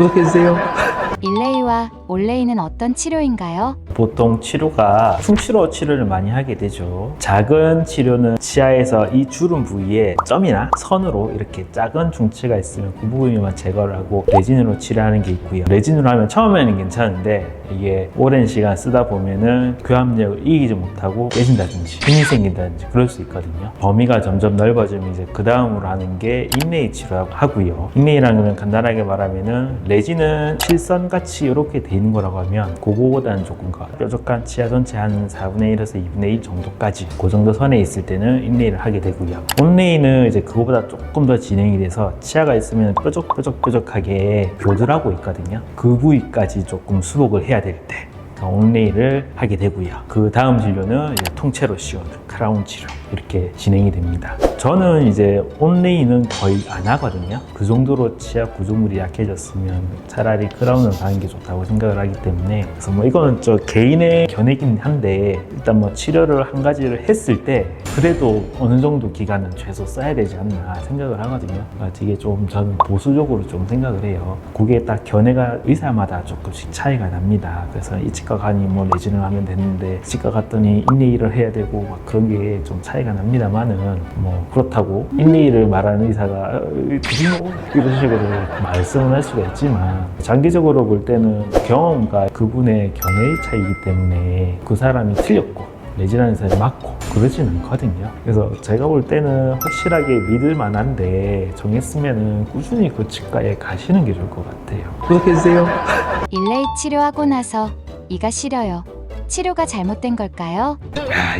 구독해주세요. 일레이와 올레이는 어떤 치료인가요? 보통 치료가 충치로 치료를 많이 하게 되죠. 작은 치료는 치아에서 이 주름 부위에 점이나 선으로 이렇게 작은 충치가 있으면 그 부위만 제거를 하고 레진으로 치료하는 게 있고요. 레진으로 하면 처음에는 괜찮은데 이게 오랜 시간 쓰다 보면은 교합력을 이기지 못하고 깨진다든지 힘이 생긴다든지 그럴 수 있거든요. 범위가 점점 넓어지면 이제 그 다음으로 하는 게 인레이 치료라고 하고요. 인레이라는 건 간단하게 말하면은 레진은 실선같이 이렇게 돼 있는 거라고 하면 그거보다는 조금 더 뾰족한 치아 전체 한 4분의 1에서 2분의 1 정도까지 그 정도 선에 있을 때는 인레이를 하게 되고요. 온레이는 이제 그거보다 조금 더 진행이 돼서 치아가 있으면 뾰족하게 교들하고 있거든요. 그 부위까지 조금 수복을 해야 될 때 온레이를 하게 되고요. 그 다음 진료는 이제 통째로 씌우는 크라운 치료 이렇게 진행이 됩니다. 저는 이제 온레이는 거의 안 하거든요. 그 정도로 치아 구조물이 약해졌으면 차라리 크라운을 하는 게 좋다고 생각을 하기 때문에 그래서 뭐 이거는 저 개인의 견해긴 한데 일단 뭐 치료를 한 가지를 했을 때 그래도 어느 정도 기간은 최소 써야 되지 않나 생각을 하거든요. 되게 좀 저는 보수적으로 좀 생각을 해요. 그게 딱 견해가 의사마다 조금씩 차이가 납니다. 그래서 이 치과 가니 뭐 레진을 하면 되는데 치과 갔더니 인레이를 해야 되고 막 그런 게 좀 차이가 납니다만은 뭐 그렇다고 인레이를 말하는 의사가 이런 식으로 말씀을 할 수가 있지만 장기적으로 볼 때는 경험과 그분의 견해의 차이이기 때문에 그 사람이 틀렸고 레진하는 사람이 맞고 그러진 않거든요. 그래서 제가 볼 때는 확실하게 믿을 만한데 정했으면 꾸준히 그 치과에 가시는 게 좋을 것 같아요. 구독해주세요. 일레이 치료하고 나서 이가 시려요. 치료가 잘못된 걸까요?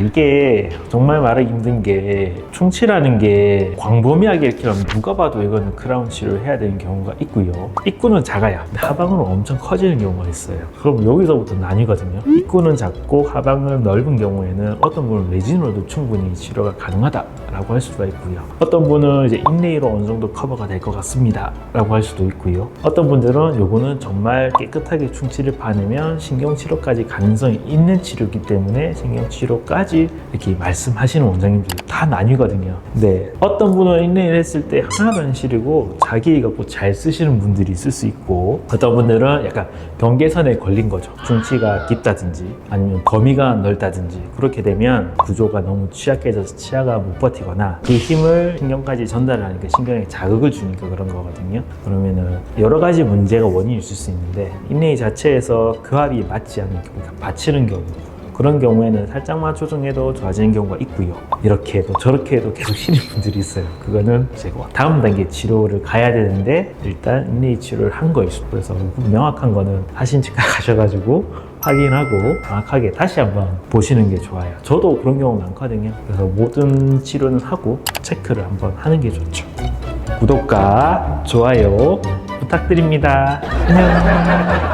이게 정말 말하기 힘든 게 충치라는 게 광범위하게 이렇게 하면 누가 봐도 이거는 크라운 치료를 해야 되는 경우가 있고요. 입구는 작아요. 근데 하방으로 엄청 커지는 경우가 있어요. 그럼 여기서부터 나뉘거든요. 입구는 작고 하방은 넓은 경우에는 어떤 분은 레진으로도 충분히 치료가 가능하다라고 할 수가 있고요. 어떤 분은 이제 인레이로 어느 정도 커버가 될 것 같습니다 라고 할 수도 있고요. 어떤 분들은 요거는 정말 깨끗하게 충치를 파내면 신경치료까지 가능성이 있는 치료이기 때문에 신경치료까지 이렇게 말씀하시는 원장님들이 다 나뉘거든요. 근데 어떤 분은 인레이를 했을 때 하나도 안 시리고 자기 갖고 잘 쓰시는 분들이 있을 수 있고 어떤 분들은 약간 경계선에 걸린 거죠. 충치가 깊다든지 아니면 범위가 넓다든지 그렇게 되면 구조가 너무 취약해져서 치아가 못 버티거나 그 힘을 신경까지 전달을 하니까 신경에 자극을 주니까 그런 거거든요. 그러면은 여러 가지 문제가 원인이 있을 수 있는데 인레이 자체에서 교합이 맞지 않는 경우, 그러니까 받치는 경우 그런 경우에는 살짝만 조정해도 좋아지는 경우가 있고요. 이렇게 해도 저렇게 해도 계속 시리는 분들이 있어요. 그거는 제가 다음 단계 치료를 가야 되는데 일단 인레이 치료를 한 거있어요. 그래서 명확한 거는 하신치과 가셔가지고 확인하고 정확하게 다시 한번 보시는 게 좋아요. 저도 그런 경우 많거든요. 그래서 모든 치료는 하고 체크를 한번 하는 게 좋죠. 구독과 좋아요 부탁드립니다. 안녕.